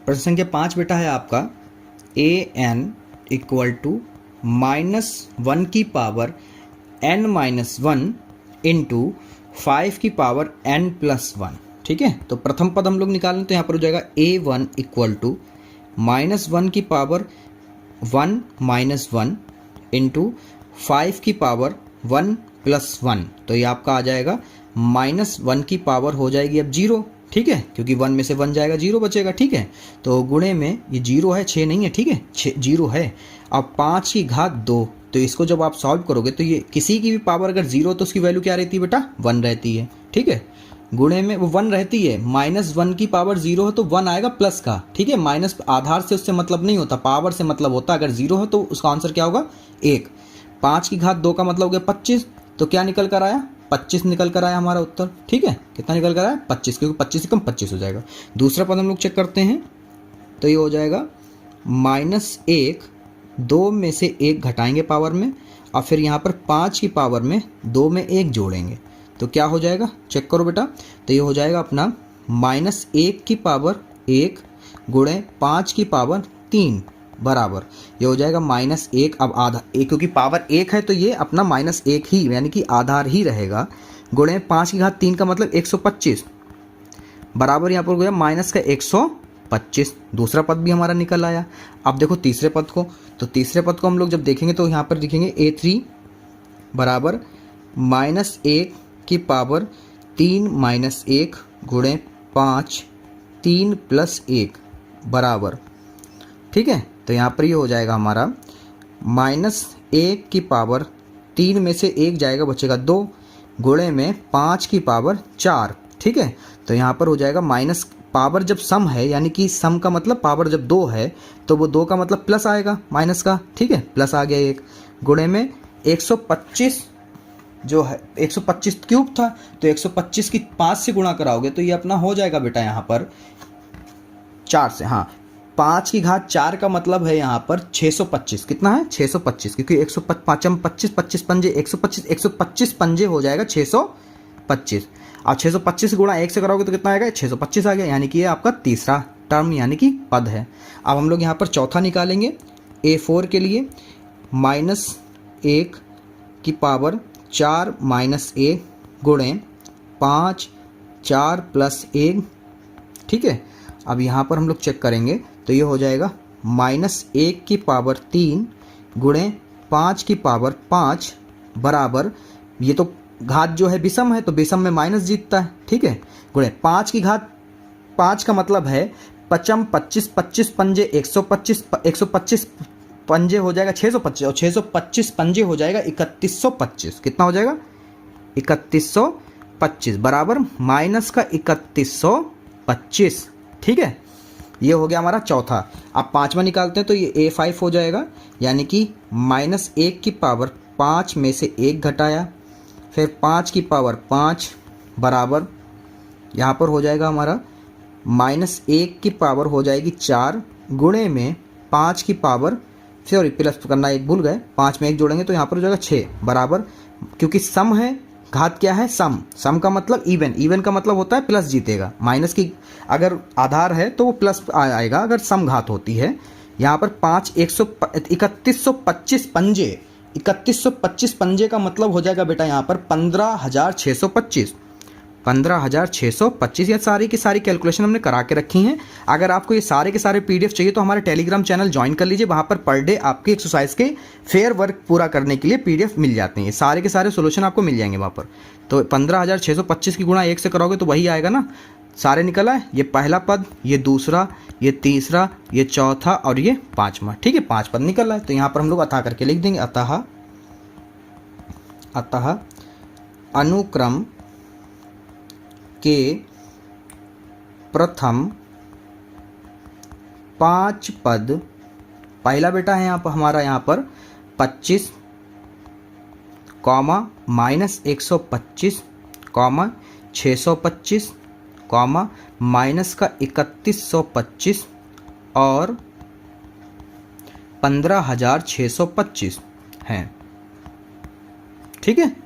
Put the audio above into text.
प्रश्न संख्या 5 बेटा है आपका an इक्वल टू -1 की पावर n-1 इंटू 5 की पावर n+1। ठीक है, तो प्रथम पद हम लोग निकालें तो यहाँ पर हो जाएगा a1 इक्वल टू -1 की पावर 1 इंटू 5 की पावर 1+1। तो ये आपका आ जाएगा -1 की पावर हो जाएगी अब 0। ठीक है, क्योंकि 1 में से 1 जाएगा 0 बचेगा। ठीक है, तो गुणे में ये 0 है, 6 नहीं है। ठीक है, 6 0 है। अब 5 की घात 2, तो इसको जब आप सॉल्व करोगे तो ये किसी की भी पावर अगर 0 तो उसकी वैल्यू क्या रहती है बेटा, 1 रहती है। ठीक है, गुणे में वो 1 रहती है, -1 की पावर 0 है तो 1 आएगा प्लस का। ठीक है, माइनस आधार से उससे मतलब नहीं होता, पावर से मतलब होता है। अगर 0 है तो उसका आंसर क्या होगा, 1। 5 की घात 2 का मतलब हो गया 25, तो क्या निकल कर आया, 25 निकल कर आया हमारा उत्तर। ठीक है, कितना निकल कर आया, 25, क्योंकि 25 से कम 25 हो जाएगा। दूसरा पद हम लोग चेक करते हैं तो ये हो जाएगा -1, 2 में से 1 घटाएंगे पावर में, और फिर यहाँ पर 5 की पावर में 2 में 1 जोड़ेंगे तो क्या हो जाएगा, चेक करो बेटा। तो ये हो जाएगा अपना -1 की पावर 1 गुणे 5 की पावर 3 बराबर, ये हो जाएगा -1। अब आधा, एक क्योंकि पावर 1 है तो ये अपना -1 ही यानी कि आधार ही रहेगा, गुणे 5 की घात 3 का मतलब 125 बराबर, यहाँ पर हो गया माइनस का 125। दूसरा पद भी हमारा निकल आया। अब देखो तीसरे पद को, तो तीसरे पद को हम लोग जब देखेंगे तो यहाँ पर लिखेंगे a3 बराबर -1 की पावर 3 - 1 गुणे 5 3 + 1 बराबर। ठीक है, तो यहाँ पर ये हो जाएगा हमारा -1 की पावर 3 में से 1 जाएगा, बचेगा 2 गुणे में 5 की पावर 4। ठीक है, तो यहाँ पर हो जाएगा माइनस, पावर जब सम है यानी कि सम का मतलब पावर जब 2 है तो वो 2 का मतलब प्लस आएगा माइनस का। ठीक है, प्लस आ गया 1 गुणे में 125 जो है 125 क्यूब था, तो 125 की 5 से गुणा कराओगे तो ये अपना हो जाएगा बेटा यहाँ पर 4 से। हाँ, 5 की घात 4 का मतलब है यहाँ पर 625। कितना है, 625, क्योंकि 125 25 पंजे 125, 125 पंजे हो जाएगा 625। अब 625 गुणा 1 से कराओगे तो कितना आएगा, 625 आ गया, यानी कि ये आपका तीसरा टर्म यानी कि पद है। अब हम लोग यहाँ पर चौथा निकालेंगे a4 के लिए, -1 की पावर 4 - 1 गुणे 5 4 + 1। ठीक है, अब यहाँ पर हम लोग चेक करेंगे तो ये हो जाएगा -1 की पावर 3 गुणे 5 की पावर 5 बराबर, ये तो घात जो है विषम है तो विषम में माइनस जीतता है। ठीक है, गुणे 5 की घात 5 का मतलब है 5 25 25 पंजे 125, 125 पंजे हो जाएगा 625, और 625 पंजे हो जाएगा 3125। कितना हो जाएगा, 3125 बराबर माइनस का 3125। ठीक है, ये हो गया हमारा चौथा। अब पांचवा निकालते हैं तो ये a5 हो जाएगा, यानी कि -1 की पावर 5 में से 1 घटाया, फिर 5 की पावर 5 बराबर, यहाँ पर हो जाएगा हमारा -1 की पावर हो जाएगी 4 गुणे में 5 की पावर, सॉरी प्लस करना एक भूल गए, 5 में 1 जोड़ेंगे तो यहाँ पर हो जाएगा 6 बराबर, क्योंकि सम है, घात क्या है, सम। सम का मतलब इवन, इवन का मतलब होता है प्लस जीतेगा। माइनस की अगर आधार है तो वो प्लस आएगा अगर सम घात होती है। यहाँ पर 3125 पंजे, 3125 पंजे का मतलब हो जाएगा बेटा यहाँ पर 15,625, 15,625। ये सारी की सारी कैलकुलेशन हमने करा के रखी हैं। अगर आपको ये सारे के सारे पीडीएफ चाहिए तो हमारे टेलीग्राम चैनल ज्वाइन कर लीजिए, वहाँ पर पर डे आपके एक्सरसाइज के फेयर वर्क पूरा करने के लिए पीडीएफ मिल जाते हैं। ये सारे के सारे सोल्यूशन आपको मिल जाएंगे वहाँ पर। तो 15,625 की गुणा 1 से करोगे तो वही आएगा ना, सारे निकल आए, ये पहला पद, ये दूसरा, ये तीसरा, ये चौथा और ये पाँचवा। ठीक है, 5 पद निकल आए, तो यहाँ पर हम लोग अतः करके लिख देंगे, अतः अनुक्रम के प्रथम 5 पद, पहला बेटा है यहाँ पर हमारा यहाँ पर 25 कॉमा -125 कॉमा 625 कॉमा माइनस का 3125 और 15,625 हैं। ठीक है।